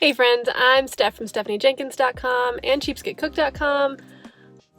Hey friends, I'm Steph from StephanieJenkins.com and CheapskateCook.com.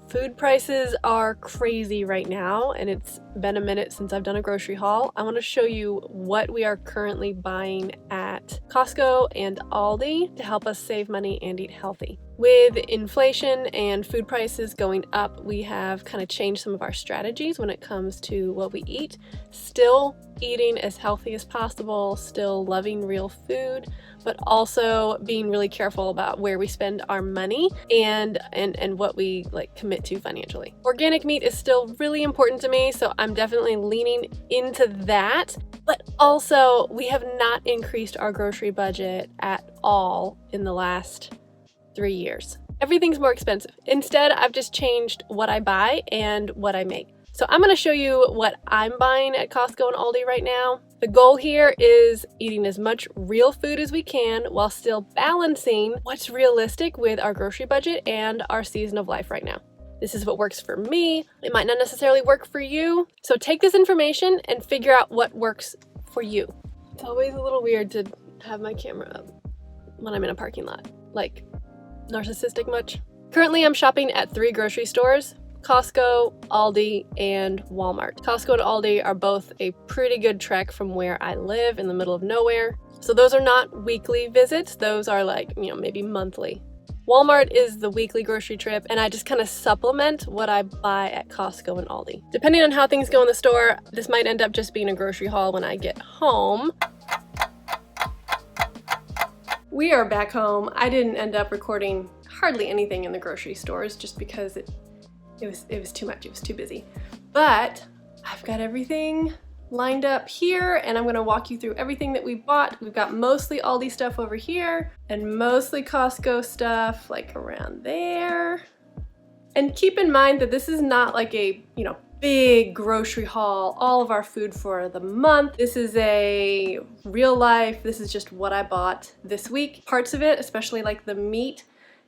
Food prices are crazy right now, and it's been a minute since I've done a grocery haul. I want to show you what we are currently buying at Costco and Aldi to help us save money and eat healthy. With inflation and food prices going up, we have kind of changed some of our strategies when it comes to what we eat. Still eating as healthy as possible, still loving real food, but also being really careful about where we spend our money and what we commit to financially. Organic meat is still really important to me, so I'm definitely leaning into that. But also, we have not increased our grocery budget at all in the last 3 years. Everything's more expensive. Instead, I've just changed what I buy and what I make. So I'm going to show you what I'm buying at Costco and Aldi right now. The goal here is eating as much real food as we can while still balancing what's realistic with our grocery budget and our season of life right now. This is what works for me. It might not necessarily work for you. So take this information and figure out what works for you. It's always a little weird to have my camera up when I'm in a parking lot. Like, narcissistic much? Currently, I'm shopping at 3 grocery stores: Costco, Aldi, and Walmart. Costco and Aldi are both a pretty good trek from where I live in the middle of nowhere. So those are not weekly visits. Those are maybe monthly. Walmart is the weekly grocery trip, and I just kind of supplement what I buy at Costco and Aldi. Depending on how things go in the store, this might end up just being a grocery haul when I get home. We are back home. I didn't end up recording hardly anything in the grocery stores just because it was too much. It was too busy. But I've got everything lined up here, and I'm gonna walk you through everything that we bought. We've got mostly Aldi stuff over here and mostly Costco stuff like around there. And keep in mind that this is not like a, big grocery haul, all of our food for the month. This is a real life. This is just what I bought this week. Parts of it, especially like the meat,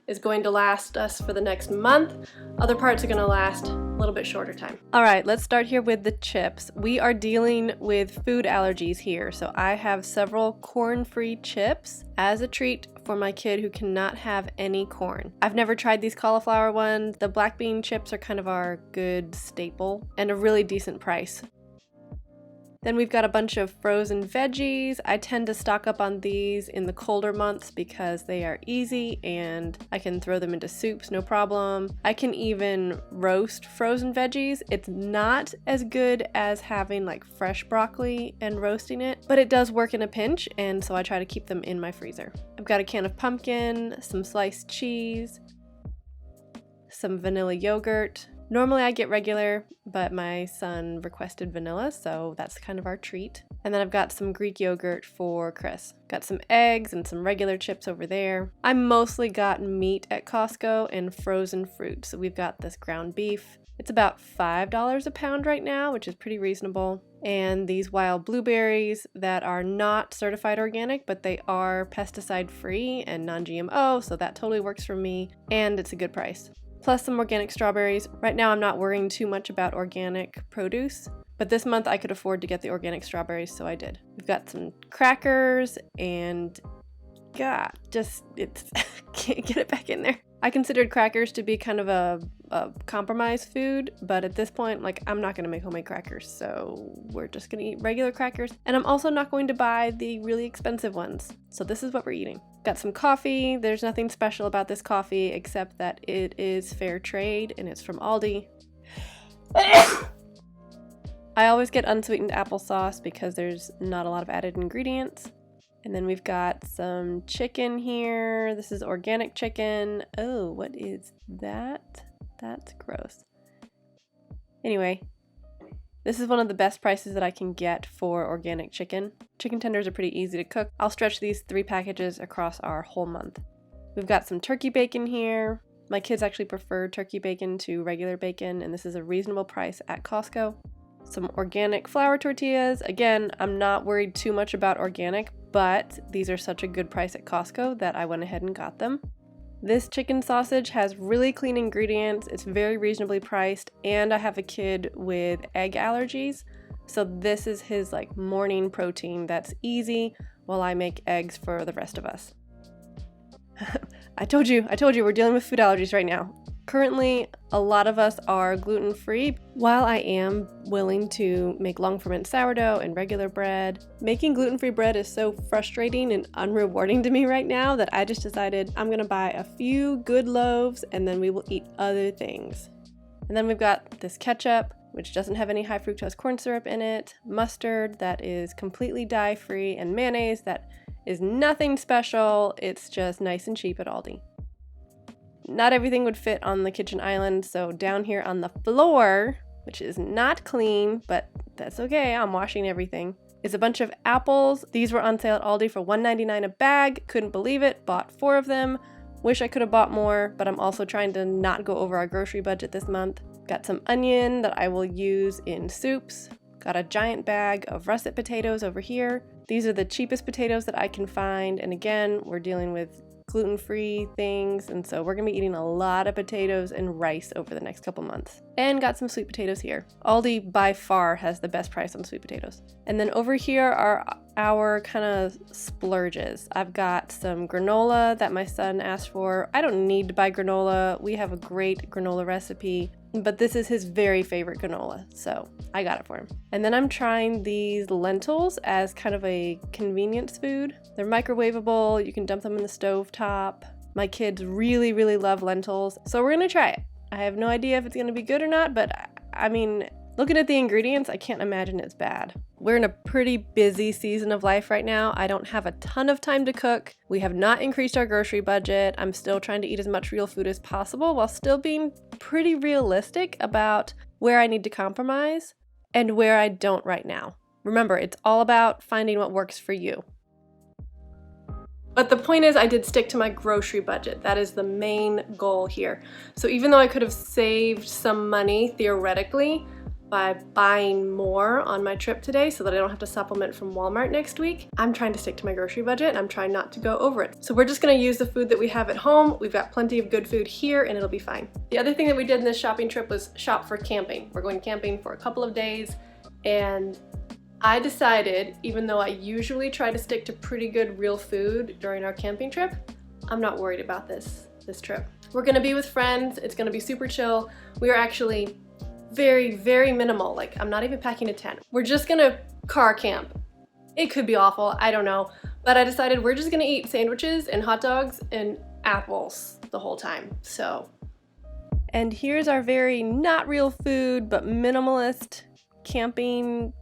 is going to last us for the next month. Other parts are gonna last a little bit shorter time. All right, let's start here with the chips. We are dealing with food allergies here, so I have several corn-free chips as a treat for my kid who cannot have any corn. I've never tried these cauliflower ones. The black bean chips are kind of our good staple and a really decent price. Then we've got a bunch of frozen veggies. I tend to stock up on these in the colder months because they are easy and I can throw them into soups, no problem. I can even roast frozen veggies. It's not as good as having like fresh broccoli and roasting it, but it does work in a pinch, and so I try to keep them in my freezer. I've got a can of pumpkin, some sliced cheese, some vanilla yogurt. Normally I get regular, but my son requested vanilla, so that's kind of our treat. And then I've got some Greek yogurt for Chris. Got some eggs and some regular chips over there. I mostly got meat at Costco and frozen fruit. So we've got this ground beef. It's about $5 a pound right now, which is pretty reasonable. And these wild blueberries that are not certified organic, but they are pesticide free and non-GMO, so that totally works for me, and it's a good price. Plus some organic strawberries. Right now I'm not worrying too much about organic produce, but this month I could afford to get the organic strawberries, so I did. We've got some crackers and can't get it back in there. I considered crackers to be kind of a compromise food, but at this point, I'm not gonna make homemade crackers, so we're just gonna eat regular crackers. And I'm also not going to buy the really expensive ones. So this is what we're eating. Got some coffee. There's nothing special about this coffee except that it is fair trade and it's from Aldi. I always get unsweetened applesauce because there's not a lot of added ingredients. And then we've got some chicken here. This is organic chicken. Oh, what is that? That's gross. Anyway, this is one of the best prices that I can get for organic chicken. Chicken tenders are pretty easy to cook. I'll stretch these 3 packages across our whole month. We've got some turkey bacon here. My kids actually prefer turkey bacon to regular bacon, and this is a reasonable price at Costco. Some organic flour tortillas. Again, I'm not worried too much about organic, but these are such a good price at Costco that I went ahead and got them. This chicken sausage has really clean ingredients, it's very reasonably priced, and I have a kid with egg allergies, so this is his morning protein that's easy while I make eggs for the rest of us. I told you, we're dealing with food allergies right now. Currently, a lot of us are gluten-free. While I am willing to make long ferment sourdough and regular bread, making gluten-free bread is so frustrating and unrewarding to me right now that I just decided I'm gonna buy a few good loaves and then we will eat other things. And then we've got this ketchup, which doesn't have any high fructose corn syrup in it, mustard that is completely dye-free, and mayonnaise that is nothing special, it's just nice and cheap at Aldi. Not everything would fit on the kitchen island, so down here on the floor, which is not clean, but that's okay, I'm washing everything, is a bunch of apples. These were on sale at Aldi for $1.99 a bag, couldn't believe it, bought 4 of them. Wish I could have bought more, but I'm also trying to not go over our grocery budget this month. Got some onion that I will use in soups. Got a giant bag of russet potatoes over here. These are the cheapest potatoes that I can find, and again, we're dealing with gluten-free things, and so we're gonna be eating a lot of potatoes and rice over the next couple months. And got some sweet potatoes here. Aldi by far has the best price on sweet potatoes. And then over here are our kind of splurges. I've got some granola that my son asked for. I don't need to buy granola. We have a great granola recipe, but this is his very favorite granola, so I got it for him. And then I'm trying these lentils as kind of a convenience food. They're microwavable, you can dump them in the stove top. My kids really, really love lentils, so we're gonna try it. I have no idea if it's gonna be good or not, but I mean, looking at the ingredients, I can't imagine it's bad. We're in a pretty busy season of life right now. I don't have a ton of time to cook. We have not increased our grocery budget. I'm still trying to eat as much real food as possible while still being pretty realistic about where I need to compromise and where I don't right now. Remember, it's all about finding what works for you. But the point is, I did stick to my grocery budget. That is the main goal here. So even though I could have saved some money theoretically by buying more on my trip today so that I don't have to supplement from Walmart next week, I'm trying to stick to my grocery budget and I'm trying not to go over it. So we're just gonna use the food that we have at home. We've got plenty of good food here and it'll be fine. The other thing that we did in this shopping trip was shop for camping. We're going camping for a couple of days, and I decided, even though I usually try to stick to pretty good real food during our camping trip, I'm not worried about this trip. We're gonna be with friends, it's gonna be super chill. We are actually very, very minimal. Like, I'm not even packing a tent. We're just gonna car camp. It could be awful, I don't know. But I decided we're just gonna eat sandwiches and hot dogs and apples the whole time, so. And here's our very not real food, but minimalist camping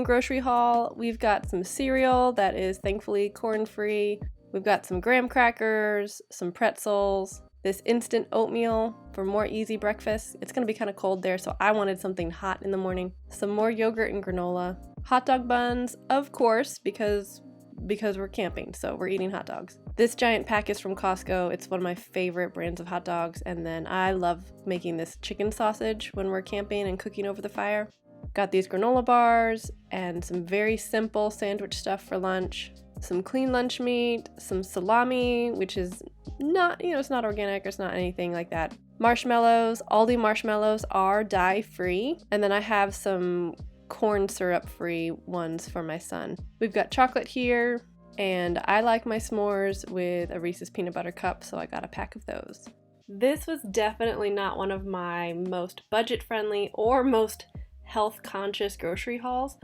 grocery haul. We've got some cereal that is thankfully corn-free. We've got some graham crackers, some pretzels, this instant oatmeal for more easy breakfast. It's gonna be kind of cold there, so I wanted something hot in the morning. Some more yogurt and granola. Hot dog buns, of course, because we're camping, so we're eating hot dogs. This giant pack is from Costco. It's one of my favorite brands of hot dogs, and then I love making this chicken sausage when we're camping and cooking over the fire. Got these granola bars and some very simple sandwich stuff for lunch. Some clean lunch meat, some salami, which is not, it's not organic, it's not anything like that. Marshmallows, Aldi marshmallows are dye-free. And then I have some corn syrup-free ones for my son. We've got chocolate here, and I like my s'mores with a Reese's peanut butter cup, so I got a pack of those. This was definitely not one of my most budget-friendly or most health-conscious grocery hauls.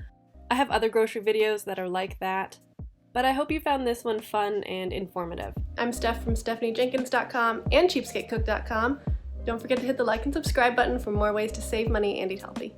I have other grocery videos that are like that, but I hope you found this one fun and informative. I'm Steph from StephanieJenkins.com and CheapskateCook.com. Don't forget to hit the like and subscribe button for more ways to save money and eat healthy.